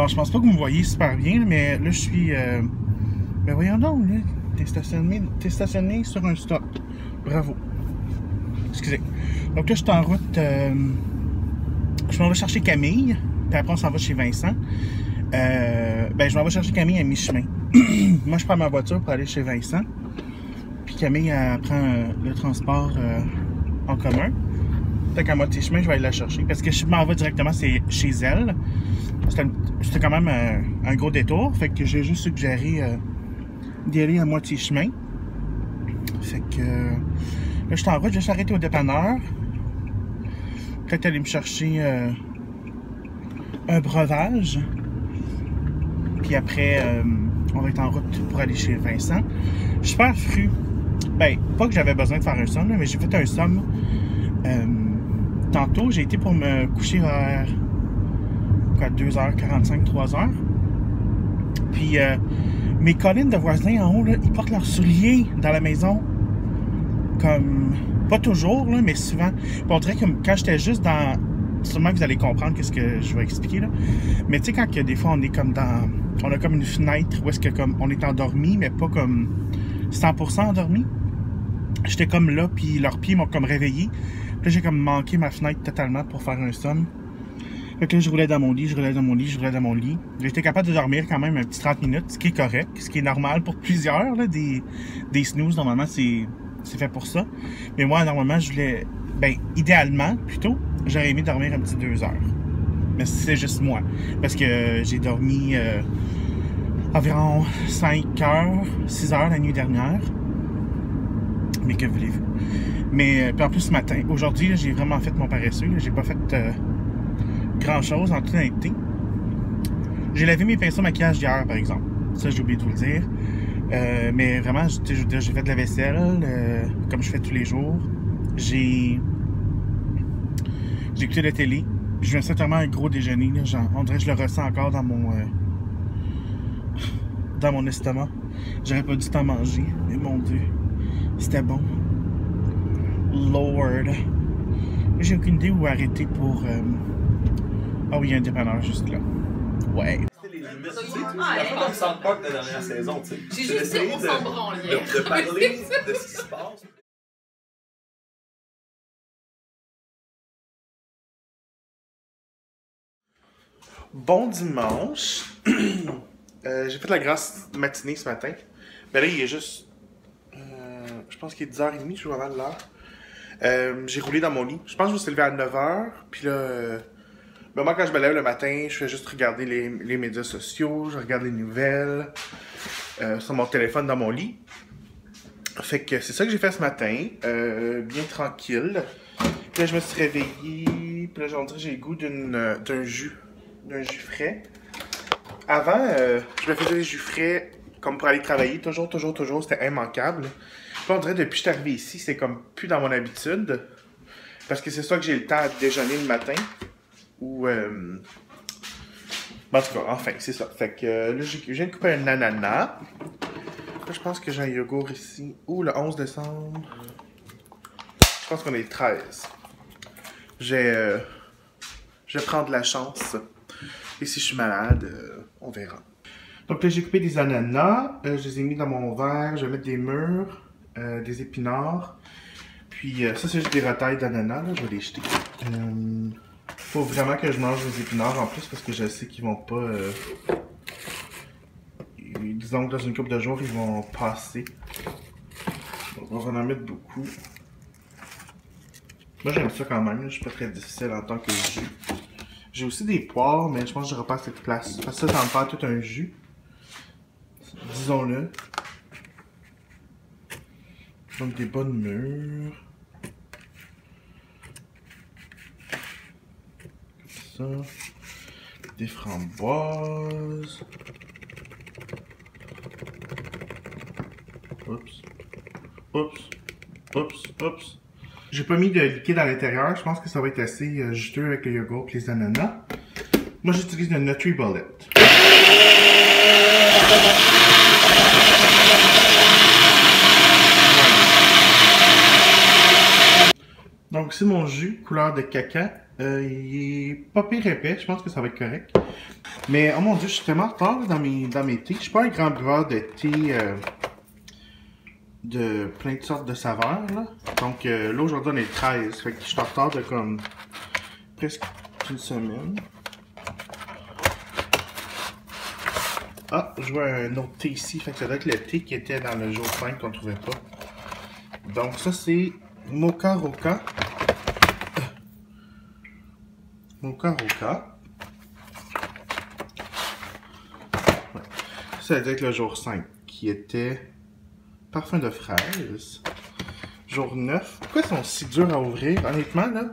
Bon, je pense pas que vous me voyez super bien, mais là, je suis... Ben voyons donc, là, t'es stationné sur un stop. Bravo. Excusez. Donc là, je suis en route... je m'en vais chercher Camille, puis après, on s'en va chez Vincent. Ben, je m'en vais chercher Camille à mi-chemin. Moi, je prends ma voiture pour aller chez Vincent. Puis Camille, elle prend le transport en commun. Fait qu'à moitié chemin, je vais aller la chercher. Parce que je m'en vais directement chez elle. C'était quand même un gros détour. Fait que j'ai juste suggéré d'y aller à moitié chemin. Fait que là, je suis en route, je vais s'arrêter au dépanneur. Peut-être aller me chercher un breuvage. Puis après, on va être en route pour aller chez Vincent. Je suis super fru. Ben, pas que j'avais besoin de faire un somme, là, mais j'ai fait un somme. Tantôt, j'ai été pour me coucher vers 2h45, 3h. Puis mes collègues de voisins en haut, là, ils portent leurs souliers dans la maison. Comme, pas toujours, là, mais souvent. Puis on dirait que quand j'étais juste dans... Sûrement que vous allez comprendre qu'est-ce que je vais expliquer, là. Mais tu sais, quand des fois, on est comme dans... On a comme une fenêtre où est-ce que comme on est endormi, mais pas comme 100% endormi. J'étais comme là, puis leurs pieds m'ont comme réveillé. Puis là, j'ai comme manqué ma fenêtre totalement pour faire un somme. Fait que là, je roulais dans mon lit, je roulais dans mon lit, je roulais dans mon lit. J'étais capable de dormir quand même un petit 30 minutes, ce qui est correct, ce qui est normal pour plusieurs, là, des snooze, normalement, c'est fait pour ça. Mais moi, normalement, je voulais... Ben, idéalement, plutôt, j'aurais aimé dormir un petit 2 heures. Mais c'est juste moi. Parce que j'ai dormi environ 5 heures, 6 heures la nuit dernière. Mais que voulez-vous? Mais puis en plus ce matin, aujourd'hui, j'ai vraiment fait mon paresseux. J'ai pas fait grand chose en toute honnêteté. J'ai lavé mes pinceaux maquillage hier, par exemple. Ça, j'ai oublié de vous le dire. Mais vraiment, j'ai fait de la vaisselle, comme je fais tous les jours. J'ai écouté la télé. Je viens certainement un gros déjeuner. Là, genre, on dirait que je le ressens encore dans mon estomac. J'aurais pas dû t'en manger. Mais mon Dieu, c'était bon. Lord. J'ai aucune idée où arrêter pour... Ah oui, il y a un dépanneur juste là. Ouais. Les limites, tu sais, dans le South Park de la dernière saison, tu sais. J'ai juste dit qu'on s'en branlait. De parler de ce qui se passe. Bon dimanche. J'ai fait la grasse matinée ce matin. Ben là, il est juste... je pense qu'il est 10h30, je vois mal l'heure. J'ai roulé dans mon lit. Je pense que je me suis levé à 9h. Puis là... ben moi, quand je me lève le matin, je fais juste regarder les médias sociaux. Je regarde les nouvelles. Sur mon téléphone dans mon lit. Fait que c'est ça que j'ai fait ce matin. Bien tranquille. Puis là, je me suis réveillé. Puis là, j'ai le goût d'un jus. D'un jus frais. Avant, je me faisais des jus frais comme pour aller travailler. Toujours, c'était immanquable. Puis on dirait depuis que je suis arrivé ici, c'est comme plus dans mon habitude. Parce que c'est ça que j'ai le temps à déjeuner le matin. Ou... en tout cas, enfin, c'est ça. Fait que là, je viens de couper un ananas. Là, je pense que j'ai un yogourt ici. Ouh, le 11 décembre. Je pense qu'on est le 13. Je vais prendre la chance. Et si je suis malade, on verra. Donc là, j'ai coupé des ananas. Je les ai mis dans mon verre. Je vais mettre des mûres, des épinards. Puis ça, c'est juste des retailles d'ananas. Je vais les jeter. Faut vraiment que je mange des épinards en plus parce que je sais qu'ils vont pas... disons que dans une couple de jours, ils vont passer. Donc on va en mettre beaucoup. Moi, j'aime ça quand même. Je suis pas très difficile en tant que jus. J'ai aussi des poires, mais je pense que je repasse cette place. Parce que ça va me faire tout un jus. Disons-le. Donc des bonnes mûres. Comme ça. Des framboises. Oups. Oups. Oups. Oups. J'ai pas mis de liquide à l'intérieur. Je pense que ça va être assez juteux avec le yogourt et les ananas. Moi, j'utilise le NutriBullet. Donc, c'est mon jus, couleur de caca. Il est pas pire épais, je pense que ça va être correct. Mais, oh mon dieu, je suis tellement en retard là, dans mes thés. Je suis pas un grand buveur de thé de plein de sortes de saveurs. Là. Donc, là, aujourd'hui, on est le 13. Fait que je suis en retard de comme presque une semaine. Ah, je vois un autre thé ici. Fait que ça doit être le thé qui était dans le jour 5 qu'on trouvait pas. Donc, ça, c'est Mocha Roca. Mocha Roca. Ouais. Ça doit être le jour 5 qui était parfum de fraise. Jour 9. Pourquoi ils sont si durs à ouvrir, honnêtement, là?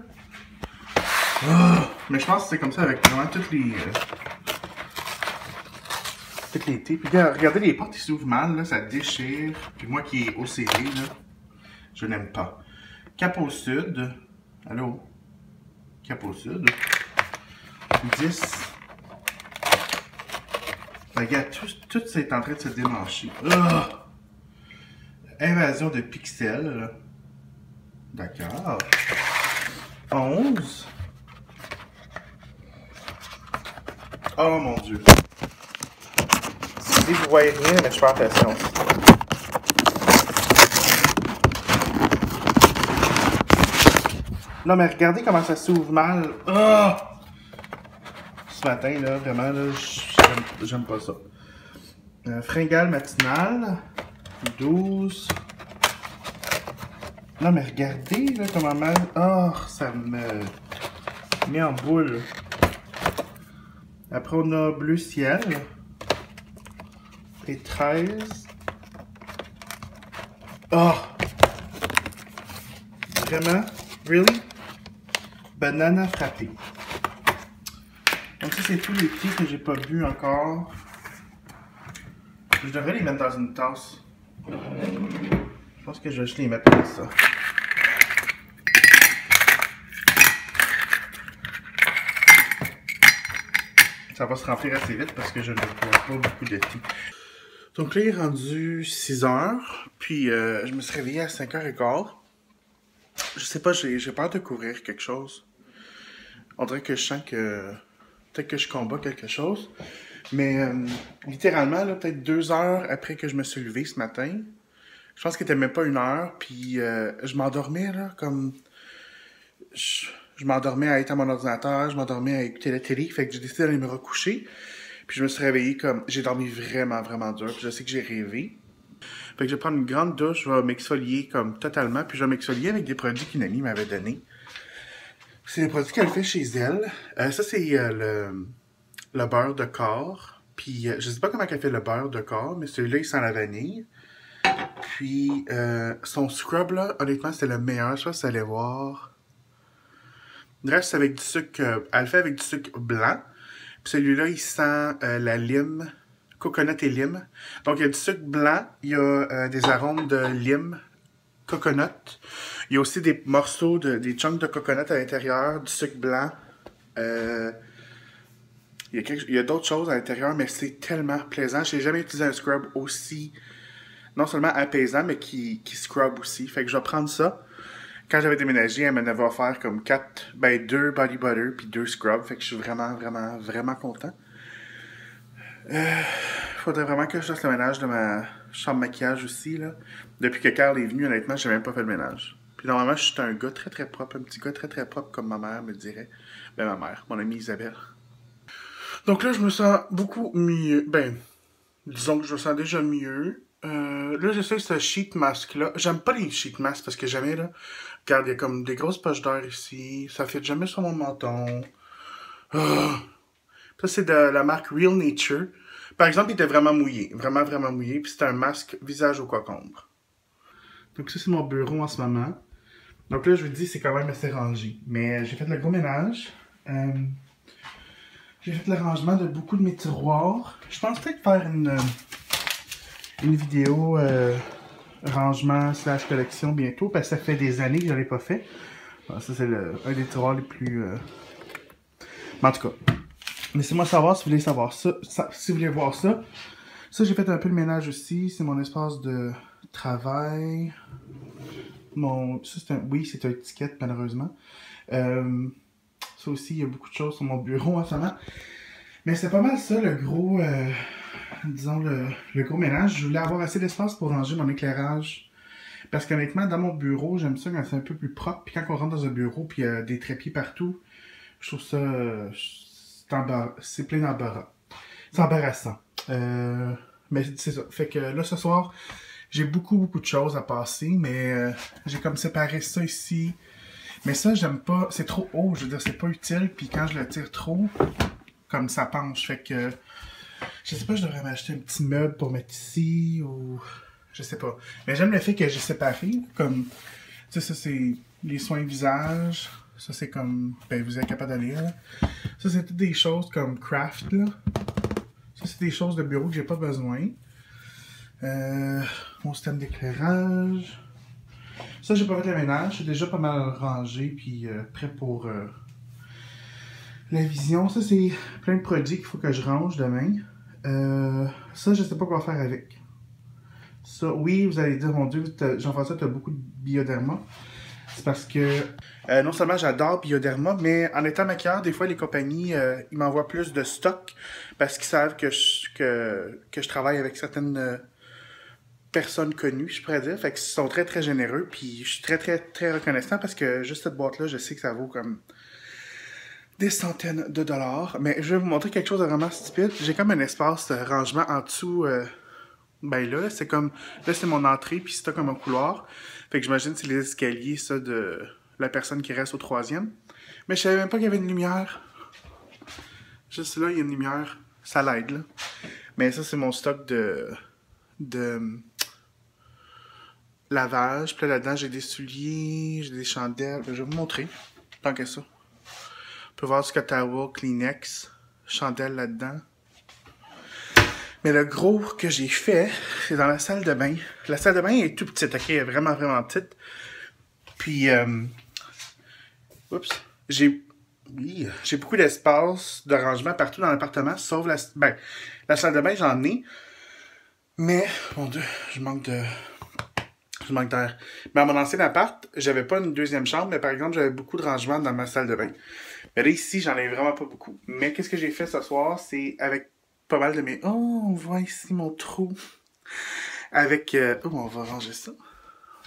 Oh, mais je pense que c'est comme ça avec vraiment toutes les thés. Puis regardez, les portes, ils s'ouvrent mal, là, ça déchire. Puis moi qui est OCD, là, je n'aime pas. Cap au sud. Allô? Cap au sud. 10. Regarde, tout c'est en train de se démancher. Oh! Invasion de pixels. D'accord. 11. Oh mon dieu. Si vous voyez rien, mais je fais attention. Non, mais regardez comment ça s'ouvre mal. Oh! Ce matin, là, vraiment, là, j'aime pas ça. Fringale matinale. 12. Non, mais regardez, là, comment mal. Oh, ça me met en boule. Après, on a bleu ciel. Et 13. Oh! Vraiment? Really? Banana frappée. Donc ça, c'est tous les thés que j'ai pas bu encore. Je devrais les mettre dans une tasse. Je pense que je vais juste les mettre comme ça. Ça va se remplir assez vite parce que je ne bois pas beaucoup de thé. Donc là, il est rendu 6 h. Puis je me suis réveillé à 5 h 15. Je sais pas, j'ai peur de couvrir quelque chose. On dirait que je sens que peut-être que je combats quelque chose. Mais littéralement, là, peut-être 2 heures après que je me suis levé ce matin, je pense qu'il était même pas 1 heure, puis je m'endormais, là, comme... Je m'endormais à être à mon ordinateur, je m'endormais à écouter la télé, fait que j'ai décidé d'aller me recoucher. Puis je me suis réveillé comme... J'ai dormi vraiment, vraiment dur, puis je sais que j'ai rêvé. Fait que je vais prendre une grande douche, je vais m'exfolier comme totalement, puis je vais m'exfolier avec des produits qu'une amie m'avait donnés. C'est des produits qu'elle fait chez elle. Ça, c'est le beurre de corps. Puis, je sais pas comment elle fait le beurre de corps, mais celui-là, il sent la vanille. Puis, son scrub, là, honnêtement, c'était le meilleur. Je sais pas si vous allez voir. Bref, c'est avec du sucre... elle le fait avec du sucre blanc. Puis celui-là, il sent la lime, coconut et lime. Donc, il y a du sucre blanc, il y a des arômes de lime, coconut. Il y a aussi des morceaux, des chunks de coconut à l'intérieur, du sucre blanc. Il y a d'autres choses à l'intérieur, mais c'est tellement plaisant. Je n'ai jamais utilisé un scrub aussi, non seulement apaisant, mais qui scrub aussi. Fait que je vais prendre ça. Quand j'avais déménagé, elle m'en avait offert comme 2 body butter puis 2 scrubs. Fait que je suis vraiment, vraiment, vraiment content. Faudrait vraiment que je fasse le ménage de ma chambre maquillage aussi, là. Depuis que Carl est venu, honnêtement, j'ai même pas fait le ménage. Puis normalement, je suis un gars très très propre, un petit gars très très propre comme ma mère me dirait. Ben ma mère, mon amie Isabelle. Donc là, je me sens beaucoup mieux. Ben, disons que je me sens déjà mieux. Là, j'essaie ce sheet mask là. J'aime pas les sheet masks parce que jamais là. Regarde, il y a comme des grosses poches d'air ici. Ça fait jamais sur mon menton. Oh. Ça, c'est de la marque Real Nature. Par exemple, il était vraiment mouillé. Vraiment, vraiment mouillé. Puis c'était un masque visage au concombre. Donc ça, c'est mon bureau en ce moment. Donc là, je vous dis, c'est quand même assez rangé. Mais j'ai fait le gros ménage. J'ai fait le rangement de beaucoup de mes tiroirs. Je pense peut-être faire une vidéo rangement / collection bientôt. Parce que ça fait des années que je ne l'ai pas fait. Alors, ça, c'est un des tiroirs les plus... Mais en tout cas, laissez-moi savoir si vous voulez savoir ça. Si vous voulez voir ça. Ça, j'ai fait un peu le ménage aussi. C'est mon espace de travail. Ça, oui, c'est une étiquette, malheureusement. Ça aussi, il y a beaucoup de choses sur mon bureau en ce moment. Mais c'est pas mal ça, le gros... disons, le gros ménage. Je voulais avoir assez d'espace pour ranger mon éclairage. Parce qu'honnêtement, dans mon bureau, j'aime ça quand c'est un peu plus propre. Puis quand on rentre dans un bureau, puis il y a des trépieds partout, je trouve ça... c'est plein d'embarras. C'est embarrassant. Mais c'est ça. Fait que là, ce soir, j'ai beaucoup de choses à passer. Mais j'ai comme séparé ça ici. Mais ça, j'aime pas. C'est trop haut. Je veux dire, c'est pas utile. Puis quand je le tire trop, comme ça penche. Fait que... Je sais pas, je devrais m'acheter un petit meuble pour mettre ici ou... Je sais pas. Mais j'aime le fait que j'ai séparé. Comme, tu sais, ça c'est les soins visage. Ça c'est comme, ben vous êtes capable d'aller là. Ça c'est toutes des choses comme craft là. Ça c'est des choses de bureau que j'ai pas besoin. Mon système d'éclairage. Ça j'ai pas fait le ménage. C'est déjà pas mal rangé puis prêt pour la vision. Ça c'est plein de produits qu'il faut que je range demain. Ça je sais pas quoi faire avec. Ça, oui, vous allez dire, mon Dieu, Jean-François, tu as beaucoup de Bioderma. C'est parce que, non seulement j'adore Bioderma, mais en étant maquilleur, des fois, les compagnies, ils m'envoient plus de stock parce qu'ils savent que je travaille avec certaines personnes connues, je pourrais dire. Fait qu'ils sont très, très généreux. Puis je suis très, très, très reconnaissant parce que juste cette boîte-là, je sais que ça vaut comme des centaines de dollars. Mais je vais vous montrer quelque chose de vraiment stupide. J'ai comme un espace rangement en dessous... ben là, c'est comme... Là, c'est mon entrée, puis c'est comme un couloir. Fait que j'imagine que c'est les escaliers, ça, de la personne qui reste au 3e. Mais je savais même pas qu'il y avait une lumière. Juste là, il y a une lumière. Ça l'aide, là. Mais ça, c'est mon stock de lavage. Puis là, là-dedans, j'ai des souliers, j'ai des chandelles. Je vais vous montrer, tant que ça. On peut voir Scott Towel, Kleenex, chandelle là-dedans. Mais le gros que j'ai fait, c'est dans la salle de bain. La salle de bain est tout petite, ok? Elle est vraiment, vraiment petite. Puis, oups, j'ai beaucoup d'espace de rangement partout dans l'appartement, sauf la salle de bain, j'en ai. Mais, mon Dieu, je manque d'air. Mais à mon ancien appart, j'avais pas une deuxième chambre, mais par exemple, j'avais beaucoup de rangement dans ma salle de bain. Mais là, ici, j'en ai vraiment pas beaucoup. Mais qu'est-ce que j'ai fait ce soir? C'est avec pas mal de mes... Oh, on voit ici mon trou. Avec... Oh, on va ranger ça.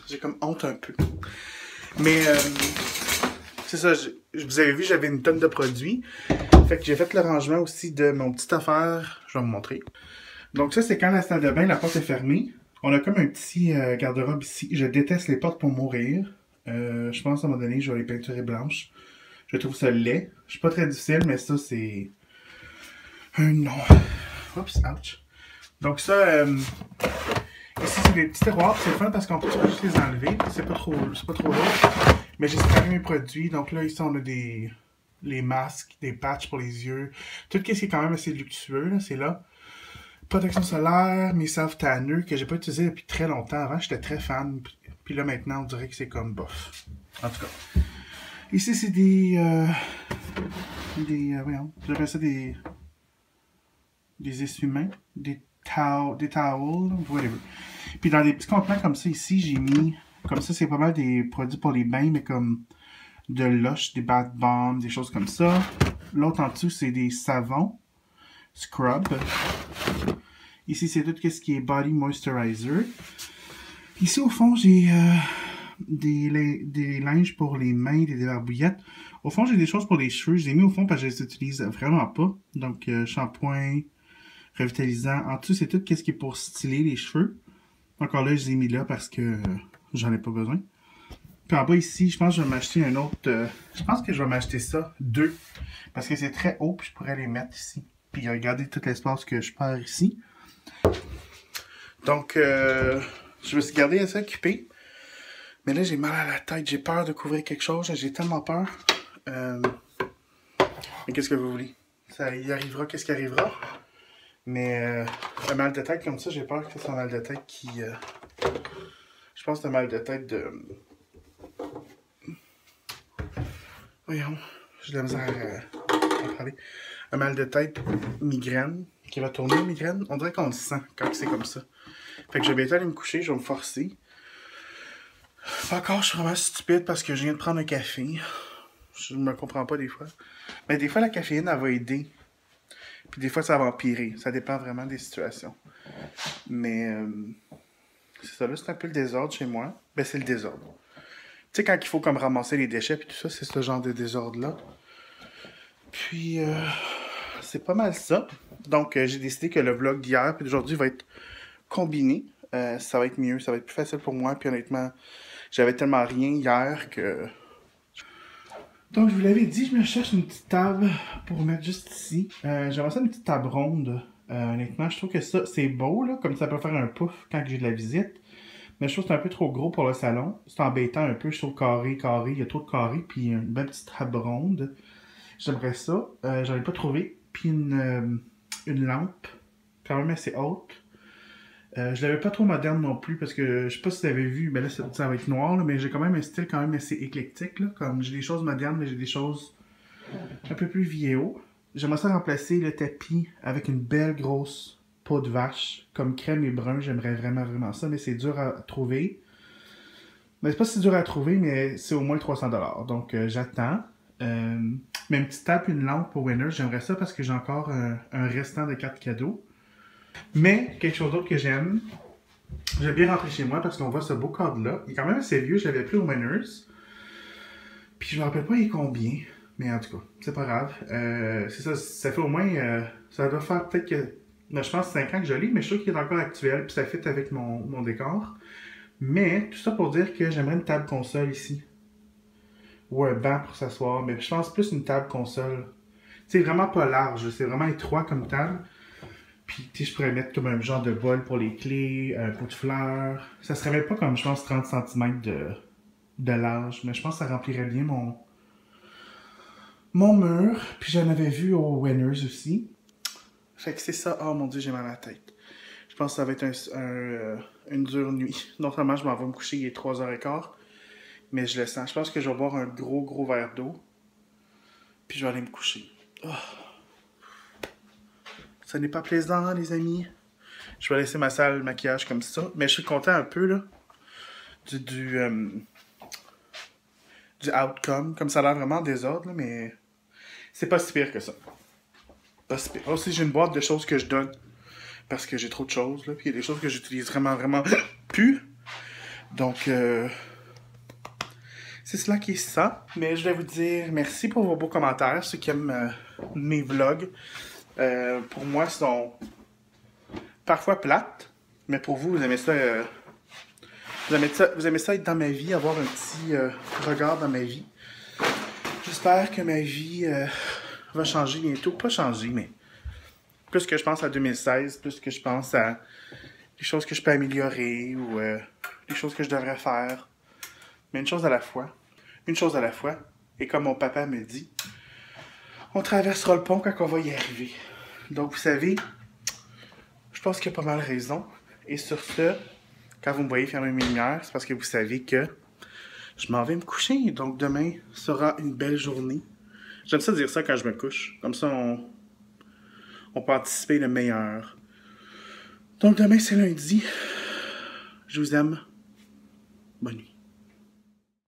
J'ai comme honte un peu. Mais, c'est ça, vous avez vu, j'avais une tonne de produits. Fait que j'ai fait le rangement aussi de mon petite affaire. Je vais vous montrer. Donc ça, c'est quand la salle de bain, la porte est fermée. On a comme un petit garde-robe ici. Je déteste les portes pour mourir. Je pense à un moment donné, je vais les peinturer blanches. Je trouve ça laid. Je suis pas très difficile, mais ça, c'est... non. Oups, ouch. Donc ça, ici c'est des petits tiroirs, c'est fun parce qu'on peut juste les enlever. C'est pas trop lourd. Mais j'ai séparé mes produits. Donc là, ici on a les masques, des patchs pour les yeux. Tout ce qui est quand même assez luxueux, là, c'est là. Protection solaire, mes self-tanneux que j'ai pas utilisé depuis très longtemps. Avant, j'étais très fan. Puis là, maintenant, on dirait que c'est comme bof. En tout cas. Ici, c'est voyons, j'appelle ça des essuie-mains, des towels, whatever. Puis dans des petits contenants comme ça, ici, j'ai mis, comme ça, c'est pas mal des produits pour les bains, mais comme de Lush, des bath bombs, des choses comme ça. L'autre en dessous, c'est des savons, scrub. Ici, c'est tout ce qui est body moisturizer. Ici, au fond, j'ai des linges pour les mains, des débarbouillettes. Au fond, j'ai des choses pour les cheveux. Je les ai mis au fond parce que je les utilise vraiment pas. Donc, shampoing, revitalisant. En dessous, c'est tout ce qui est pour styler les cheveux. Encore là, je les ai mis là parce que j'en ai pas besoin. Puis en bas ici, je pense que je vais m'acheter un autre... je pense que je vais m'acheter ça, 2. Parce que c'est très haut, puis je pourrais les mettre ici. Puis regardez tout l'espace que je perds ici. Donc, je me suis gardé assez occupé. Mais là, j'ai mal à la tête. J'ai peur de couvrir quelque chose. J'ai tellement peur. Mais qu'est-ce que vous voulez? Ça y arrivera, qu'est-ce qui arrivera? Mais un mal de tête comme ça, j'ai peur que c'est un mal de tête qui... je pense que c'est un mal de tête de... Voyons, j'ai de la misère à parler. Un mal de tête migraine, qui va tourner migraine. On dirait qu'on le sent quand c'est comme ça. Fait que je vais bientôt aller me coucher, je vais me forcer. Encore, je suis vraiment stupide parce que je viens de prendre un café. Je me comprends pas des fois. Mais des fois, la caféine, elle va aider. Puis des fois, ça va empirer. Ça dépend vraiment des situations. Mais c'est ça, là, c'est un peu le désordre chez moi. Ben, c'est le désordre. Tu sais, quand il faut comme ramasser les déchets puis tout ça, c'est ce genre de désordre-là. Puis, c'est pas mal ça. Donc, j'ai décidé que le vlog d'hier puis d'aujourd'hui va être combiné. Ça va être mieux, ça va être plus facile pour moi. Puis honnêtement, j'avais tellement rien hier que... Donc, je vous l'avais dit, je me cherche une petite table pour mettre juste ici. J'aimerais ça une petite table ronde. Honnêtement, je trouve que ça, c'est beau, là, comme ça peut faire un pouf quand j'ai de la visite. Mais je trouve que c'est un peu trop gros pour le salon. C'est embêtant un peu, je trouve carré, il y a trop de carré, puis une belle petite table ronde. J'aimerais ça. J'en ai pas trouvé. Puis une lampe, quand même assez haute. Je l'avais pas trop moderne non plus, parce que je sais pas si vous avez vu, mais là ça va être noir, là, mais j'ai quand même un style quand même assez éclectique. Là, comme j'ai des choses modernes, mais j'ai des choses un peu plus vieillots. J'aimerais ça remplacer le tapis avec une belle grosse peau de vache, comme crème et brun. J'aimerais vraiment ça, mais c'est dur à trouver. Mais c'est pas si dur à trouver, mais c'est au moins 300$. Donc j'attends. Mais une petite table et une lampe pour Winners, j'aimerais ça parce que j'ai encore un restant de cartes cadeaux. Mais quelque chose d'autre que j'aime, j'ai bien rentré chez moi parce qu'on voit ce beau cadre-là. Il est quand même assez vieux, je l'avais pris au Winners. Puis je me rappelle pas il est combien. Mais en tout cas, c'est pas grave. C'est ça, ça fait au moins... ça doit faire peut-être que... je pense 5 ans que je l'ai, mais je trouve qu'il est encore actuel. Puis ça fit avec mon décor. Mais tout ça pour dire que j'aimerais une table console ici. Ou un banc pour s'asseoir. Mais je pense plus une table console. C'est vraiment pas large. C'est vraiment étroit comme table. Puis, tu sais, je pourrais mettre comme un genre de bol pour les clés, un pot de fleurs. Ça serait même pas comme, je pense, 30 cm de large. Mais je pense que ça remplirait bien mon mur. Puis, j'en avais vu au Winners aussi. Fait que c'est ça. Oh mon Dieu, j'ai mal à la tête. Je pense que ça va être une dure nuit. Non seulement je m'en vais me coucher, il est 3h15. Mais je le sens. Je pense que je vais boire un gros verre d'eau. Puis, je vais aller me coucher. Oh. Ça n'est pas plaisant, les amis. Je vais laisser ma salle maquillage comme ça. Mais je suis content un peu, là. Du outcome. Comme ça a l'air vraiment en désordre, là, mais... c'est pas si pire que ça. Pas si pire. Aussi, j'ai une boîte de choses que je donne. Parce que j'ai trop de choses, là. Puis il y a des choses que j'utilise vraiment plus. Donc, c'est cela qui est ça. Mais je vais vous dire merci pour vos beaux commentaires. Ceux qui aiment mes vlogs. Pour moi, sont parfois plates, mais pour vous, vous aimez ça, vous aimez ça être dans ma vie, avoir un petit regard dans ma vie. J'espère que ma vie va changer bientôt. Pas changer, mais plus que je pense à 2016, plus que je pense à les choses que je peux améliorer ou les choses que je devrais faire. Mais une chose à la fois. Une chose à la fois. Et comme mon papa me dit, on traversera le pont quand on va y arriver. Donc, vous savez, je pense qu'il y a pas mal raison. Et sur ce, quand vous me voyez fermer mes lumières, c'est parce que vous savez que je m'en vais me coucher. Donc, demain sera une belle journée. J'aime ça dire ça quand je me couche. Comme ça, on peut anticiper le meilleur. Donc, demain, c'est lundi. Je vous aime. Bonne nuit.